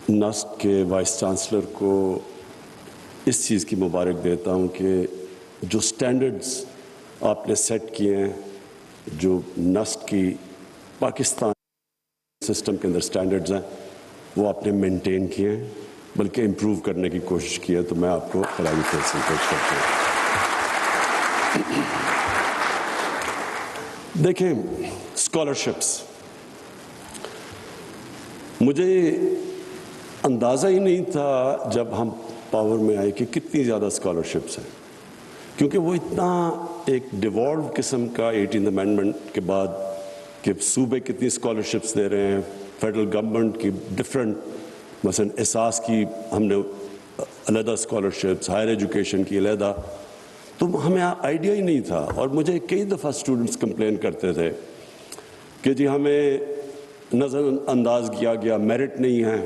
نسٹ کے vice chancellor کو اس چیز کی مبارک دیتا ہوں کہ جو سٹینڈرڈز آپ نے سیٹ کیے ہیں، جو نسٹ کی پاکستان سسٹم کے اندر سٹینڈرڈز ہیں، وہ آپ نے مینٹین کیے ہیں، بلکہ امپروو کرنے کی کوشش کی ہے، تو میں آپ کو خراج تحسین پیش کرتا ہوں۔ دیکھیں، اسکالرشپس، مجھے اندازہ ہی نہیں تھا جب ہم پاور میں آئے کہ کتنی زیادہ اسکالرشپس ہیں، کیونکہ وہ اتنا ایک ڈیوالو قسم کا 18 امینڈمنٹ کے بعد کہ صوبے کتنی اسکالرشپس دے رہے ہیں، فیڈرل گورنمنٹ کی ڈفرینٹ، مثلا احساس کی ہم نے علیحدہ اسکالرشپس، ہائر ایجوکیشن کی علیحدہ، تو ہمیں آئیڈیا ہی نہیں تھا۔ اور مجھے کئی دفعہ اسٹوڈنٹس کمپلین کرتے تھے کہ جی ہمیں نظر انداز کیا گیا، میرٹ نہیں ہے۔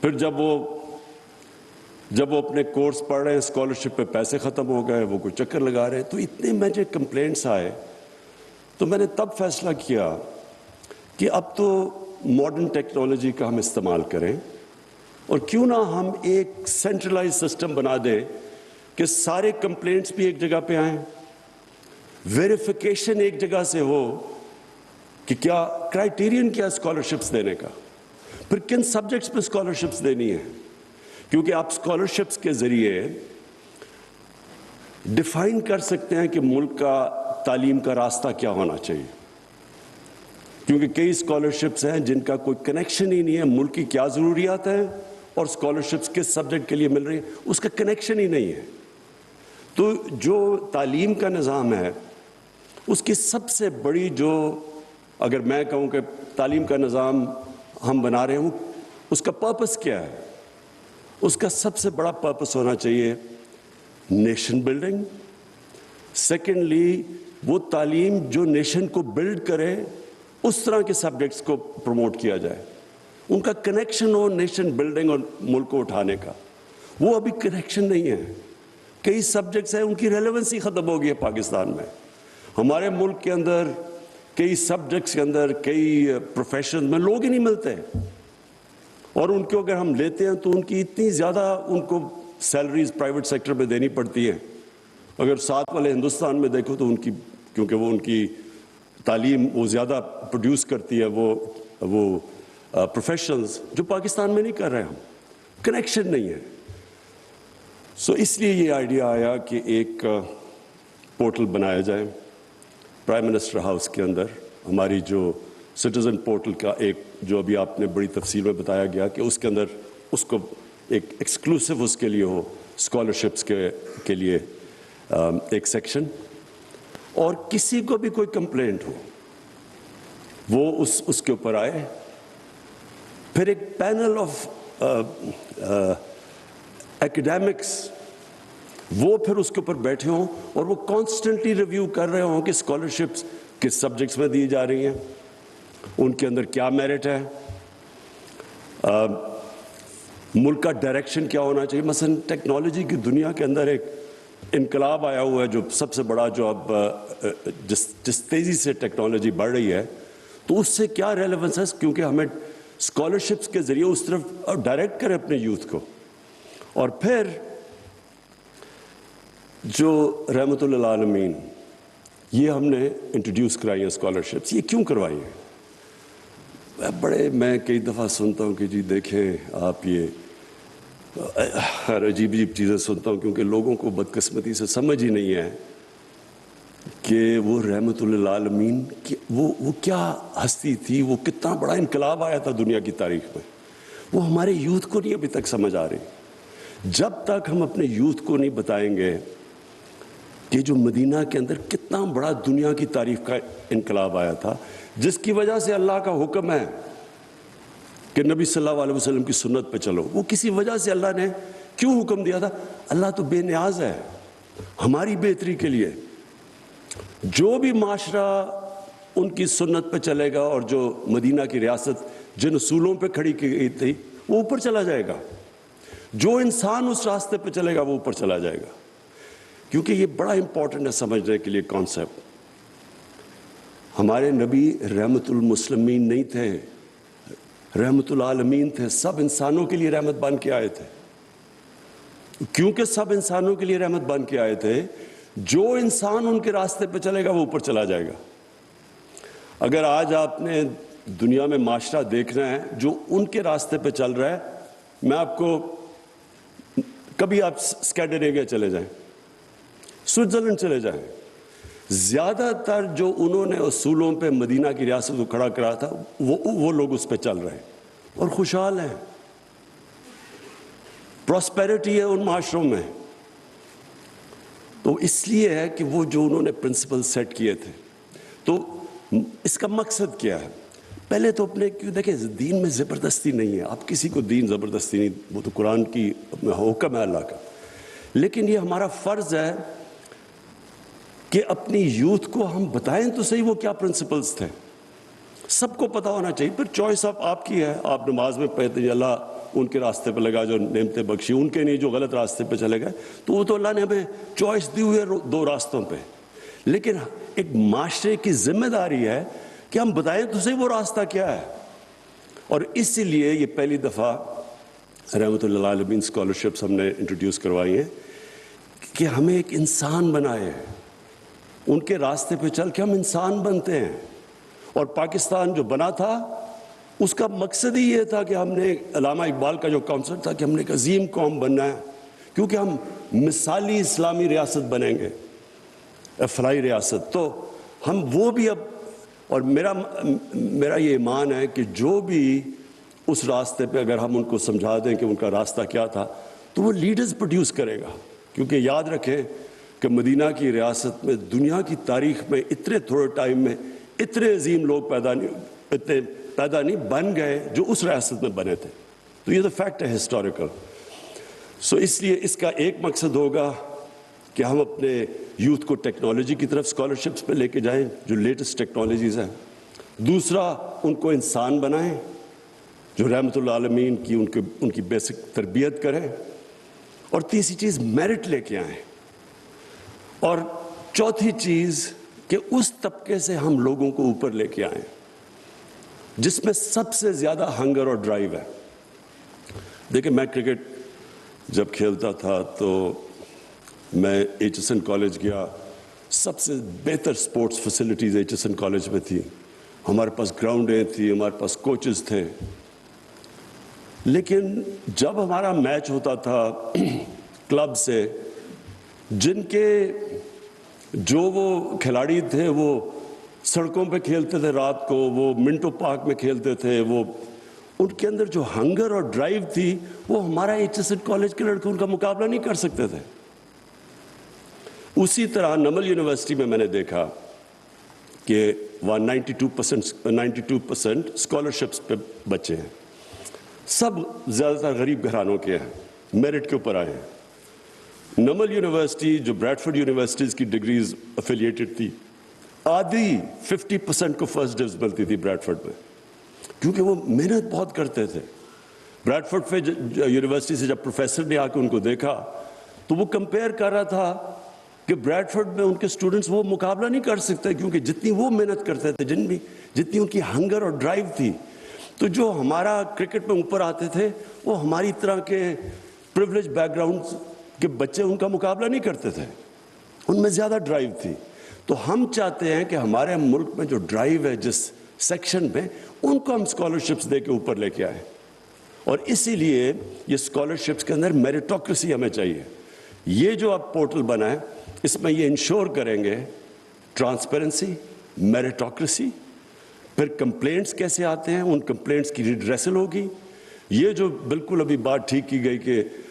پھر جب وہ اپنے کورس پڑھ رہے ہیں، اسکالرشپ پہ پیسے ختم ہو گئے، وہ کوئی چکر لگا رہے ہیں، تو اتنے مجھے کمپلینٹس آئے، تو میں نے تب فیصلہ کیا کہ اب تو ماڈرن ٹیکنالوجی کا ہم استعمال کریں، اور کیوں نہ ہم ایک سینٹرلائز سسٹم بنا دیں کہ سارے کمپلینٹس بھی ایک جگہ پہ آئیں، ویریفیکیشن ایک جگہ سے ہو کہ کیا کرائیٹیرین کیا اسکالرشپس دینے کا، پھر کن سبجیکٹس پہ اسکالرشپس دینی ہے، کیونکہ آپ اسکالرشپس کے ذریعے ڈیفائن کر سکتے ہیں کہ ملک کا تعلیم کا راستہ کیا ہونا چاہیے، کیونکہ کئی اسکالرشپس ہیں جن کا کوئی کنیکشن ہی نہیں ہے، ملک کی کیا ضروریات ہیں اور اسکالرشپس کس سبجیکٹ کے لیے مل رہی ہیں، اس کا کنیکشن ہی نہیں ہے۔ تو جو تعلیم کا نظام ہے، اس کی سب سے بڑی اگر میں کہوں کہ تعلیم کا نظام ہم بنا رہے ہوں، اس کا پرپس کیا ہے؟ اس کا سب سے بڑا پرپس ہونا چاہیے نیشن بلڈنگ۔ سیکنڈلی، وہ تعلیم جو نیشن کو بلڈ کرے، اس طرح کے سبجیکٹس کو پروموٹ کیا جائے، ان کا کنیکشن ہو نیشن بلڈنگ اور ملک کو اٹھانے کا۔ وہ ابھی کنیکشن نہیں ہے، کئی سبجیکٹس ہیں ان کی ریلیونسی ختم ہو گئی ہے پاکستان میں۔ ہمارے ملک کے اندر کئی سبجیکٹس کے اندر، کئی پروفیشن میں لوگ ہی نہیں ملتے، اور ان کو اگر ہم لیتے ہیں تو ان کی اتنی زیادہ ان کو سیلریز پرائیویٹ سیکٹر میں دینی پڑتی ہے۔ اگر ساتھ والے ہندوستان میں دیکھو تو ان کی، کیونکہ وہ ان کی تعلیم وہ زیادہ پروڈیوس کرتی ہے، وہ پروفیشنلز جو پاکستان میں نہیں کر رہے، ہم کنیکشن نہیں ہے۔ سو اس لیے یہ آئیڈیا آیا کہ ایک پورٹل بنایا جائے پرائم منسٹر ہاؤس کے اندر، ہماری جو سٹیزن پورٹل کا ایک جو ابھی آپ نے بڑی تفصیل میں بتایا گیا کہ اس کے اندر اس کو ایک ایکسکلوسیو اس کے لیے ہو، اسکالرشپس کے لیے ایک سیکشن، اور کسی کو بھی کوئی کمپلینٹ ہو وہ اس کے اوپر آئے، پھر ایک پینل آف ایکیڈیمکس وہ پھر اس کے اوپر بیٹھے ہوں اور وہ کانسٹنٹلی ریویو کر رہے ہوں کہ اسکالرشپس کس سبجیکٹس میں دی جا رہی ہیں، ان کے اندر کیا میرٹ ہے، ملک کا ڈائریکشن کیا ہونا چاہیے۔ مثلا ٹیکنالوجی کی دنیا کے اندر ایک انقلاب آیا ہوا ہے، جو سب سے بڑا جو اب جس تیزی سے ٹیکنالوجی بڑھ رہی ہے، تو اس سے کیا ریلیونس ہے، کیونکہ ہمیں اسکالرشپس کے ذریعے اس طرف ڈائریکٹ کریں اپنے یوتھ کو۔ اور پھر جو رحمت للعالمین، یہ ہم نے انٹروڈیوس کرائی ہیں اسکالرشپس۔ یہ کیوں کروائی ہیں؟ میں کئی دفعہ سنتا ہوں کہ جی دیکھیں آپ، یہ عجیب چیزیں سنتا ہوں، کیونکہ لوگوں کو بدقسمتی سے سمجھ ہی نہیں ہے کہ وہ رحمت للعالمین وہ کیا ہستی تھی، وہ کتنا بڑا انقلاب آیا تھا دنیا کی تاریخ میں۔ وہ ہمارے یوتھ کو نہیں ابھی تک سمجھ آ رہی۔ جب تک ہم اپنے یوتھ کو نہیں بتائیں گے کہ جو مدینہ کے اندر کتنا بڑا دنیا کی تاریخ کا انقلاب آیا تھا، جس کی وجہ سے اللہ کا حکم ہے کہ نبی صلی اللہ علیہ وسلم کی سنت پہ چلو، وہ کسی وجہ سے اللہ نے کیوں حکم دیا تھا؟ اللہ تو بے نیاز ہے ہماری بہتری کے لیے۔ جو بھی معاشرہ ان کی سنت پہ چلے گا اور جو مدینہ کی ریاست جن اصولوں پہ کھڑی کی گئی تھی وہ اوپر چلا جائے گا، جو انسان اس راستے پہ چلے گا وہ اوپر چلا جائے گا۔ کیونکہ یہ بڑا امپورٹنٹ ہے سمجھنے کے لیے کانسیپٹ۔ ہمارے نبی رحمت المسلمین نہیں تھے، रहमतुल आलमीन थे, सब इंसानों के लिए रहमत बन के आए थे। क्योंकि सब इंसानों के लिए रहमत बन के आए थे, जो इंसान उनके रास्ते पे चलेगा वो ऊपर चला जाएगा। अगर आज आपने दुनिया में माशरा देखना है जो उनके रास्ते पे चल रहा है, मैं आपको, कभी आप स्कैंडिनेविया चले जाएं, स्विट्जरलैंड चले जाएं, ज़्यादातर जो उन्होंने उसूलों पे मदीना की रियासत को खड़ा करा था वो लोग उस पर चल रहे हैं और खुशहाल हैं। प्रॉस्पेरिटी है उन माशरों में। तो इसलिए है कि वो जो उन्होंने प्रिंसिपल सेट किए थे। तो इसका मकसद क्या है? पहले तो अपने, क्यों देखें, दीन में ज़बरदस्ती नहीं है, आप किसी को दीन ज़बरदस्ती नहीं, वो तो कुरान की हुक्म है अल्लाह का। लेकिन ये हमारा फ़र्ज़ है कि अपनी यूथ को हम बताएं तो सही वो क्या प्रिंसिपल्स थे। सबको पता होना चाहिए, फिर चॉइस आपकी है। आप नमाज में पढ़ते हैं अल्लाह उनके रास्ते पे लगा जो नेमतें बख्शी, उनके नहीं जो गलत रास्ते पे चले गए, तो वो तो अल्लाह ने हमें चॉइस दी हुई है दो रास्तों पे। लेकिन एक माशरे की जिम्मेदारी है कि हम बताएं तो सही वो रास्ता क्या है। और इसीलिए ये पहली दफ़ा रहमतुल्लाह आलमीन स्कॉलरशिप्स हमने इंट्रोड्यूस करवाई हैं कि हमें एक इंसान बनाए, उनके रास्ते पे चल के हम इंसान बनते हैं। और पाकिस्तान जो बना था उसका मकसद ही ये था कि हमने, अल्लामा इकबाल का जो कॉन्सेप्ट था कि हमने एक अजीम कौम बनना है, क्योंकि हम मिसाली इस्लामी रियासत बनेंगे, फलाई रियासत। तो हम वो भी अब, और मेरा ये ईमान है कि जो भी उस रास्ते पे अगर हम उनको समझा दें कि उनका रास्ता क्या था, तो वो लीडर्स प्रोड्यूस करेगा। क्योंकि याद रखें कि मदीना की रियासत में दुनिया की तारीख में इतने थोड़े टाइम में इतने अजीम लोग पैदा नहीं बन गए जो उस रियासत में बने थे। तो ये तो फैक्ट है हिस्टोरिकल। सो इसलिए इसका एक मकसद होगा कि हम अपने यूथ को टेक्नोलॉजी की तरफ स्कॉलरशिप्स पे लेके जाएं, जो लेटेस्ट टेक्नोलॉजीज़ हैं। दूसरा, उनको इंसान बनाएं जो रहमतुल्लाह आलमीन की उनकी बेसिक तरबियत करें। और तीसरी चीज़, मेरिट लेके आएं। और चौथी चीज़ कि उस तबके से हम लोगों को ऊपर लेके आएं जिसमें सबसे ज़्यादा हंगर और ड्राइव है। देखिए, मैं क्रिकेट जब खेलता था तो मैं HSN कॉलेज गया, सबसे बेहतर स्पोर्ट्स फैसिलिटीज़ HSN कॉलेज में थी। हमारे पास ग्राउंडें थी, हमारे पास कोचेस थे। लेकिन जब हमारा मैच होता था क्लब से, जिनके जो वो खिलाड़ी थे वो सड़कों पे खेलते थे, रात को वो मिंटो पार्क में खेलते थे, वो उनके अंदर जो हंगर और ड्राइव थी वो हमारा HSN कॉलेज के लड़के उनका मुकाबला नहीं कर सकते थे। उसी तरह नमल यूनिवर्सिटी में मैंने देखा कि वहाँ 92% स्कॉलरशिप्स पे बच्चे हैं, सब ज़्यादातर गरीब घरानों के हैं, मेरिट के ऊपर आए हैं। नमल यूनिवर्सिटी जो ब्रैडफोर्ड यूनिवर्सिटीज़ की डिग्रीज एफिलिएटेड थी, आधी 50% को फर्स्ट डिविज़न मिलती थी ब्रैडफोर्ड में, क्योंकि वो मेहनत बहुत करते थे। ब्रैडफोर्ड पे यूनिवर्सिटी से जब प्रोफेसर ने आके उनको देखा तो वो कंपेयर कर रहा था कि ब्रैडफोर्ड में उनके स्टूडेंट्स वो मुकाबला नहीं कर सकते, क्योंकि जितनी वो मेहनत करते थे, जितनी उनकी हंगर और ड्राइव थी। तो जो हमारा क्रिकेट में ऊपर आते थे वो हमारी तरह के प्रिविलेज बैकग्राउंड के बच्चे उनका मुकाबला नहीं करते थे, उनमें ज़्यादा ड्राइव थी। तो हम चाहते हैं कि हमारे मुल्क में जो ड्राइव है जिस सेक्शन में, उनको हम स्कॉलरशिप्स दे के ऊपर लेके आए। और इसीलिए ये स्कॉलरशिप्स के अंदर मेरिटोक्रेसी हमें चाहिए। ये जो अब पोर्टल बना है, इसमें ये इंश्योर करेंगे ट्रांसपेरेंसी, मेरिटोक्रेसी, फिर कंप्लेंट्स कैसे आते हैं, उन कंप्लेंट्स की रिड्रेसल होगी। ये जो बिल्कुल अभी बात ठीक की गई कि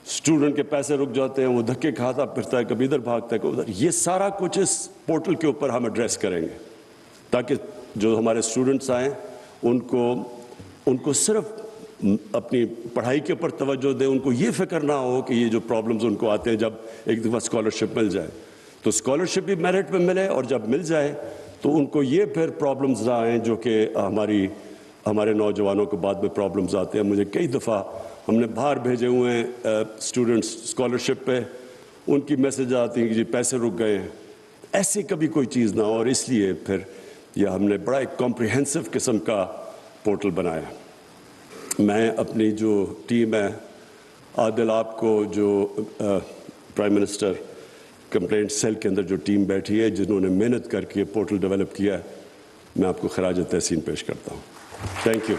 स्टूडेंट के पैसे रुक जाते हैं, वो धक्के खाता फिरता है, कभी इधर भागता है कभी उधर, ये सारा कुछ इस पोर्टल के ऊपर हम एड्रेस करेंगे, ताकि जो हमारे स्टूडेंट्स आएँ उनको सिर्फ अपनी पढ़ाई के ऊपर तवज्जो दें, उनको ये फिक्र ना हो कि ये जो प्रॉब्लम्स उनको आते हैं जब एक दफ़ा स्कॉलरशिप मिल जाए। तो स्कॉलरशिप भी मेरिट में मिले, और जब मिल जाए तो उनको ये फिर प्रॉब्लम्स ना आएँ जो कि हमारे नौजवानों को बाद में प्रॉब्लम्स आते हैं। मुझे कई दफ़ा हमने बाहर भेजे हुए हैं स्टूडेंट्स स्कॉलरशिप पे, उनकी मैसेज आती है कि जी पैसे रुक गए हैं। ऐसी कभी कोई चीज़ ना हो, और इसलिए फिर यह हमने बड़ा एक कॉम्प्रिहेंसिव किस्म का پورٹل بنایا. میں اپنی جو ٹیم ہے، عادل آپ کو جو پرائم منسٹر کمپلینٹ سیل کے اندر جو ٹیم بیٹھی ہے جنہوں نے محنت کر کے پورٹل ڈیولپ کیا ہے، میں آپ کو خراج تحسین پیش کرتا ہوں. Thank you.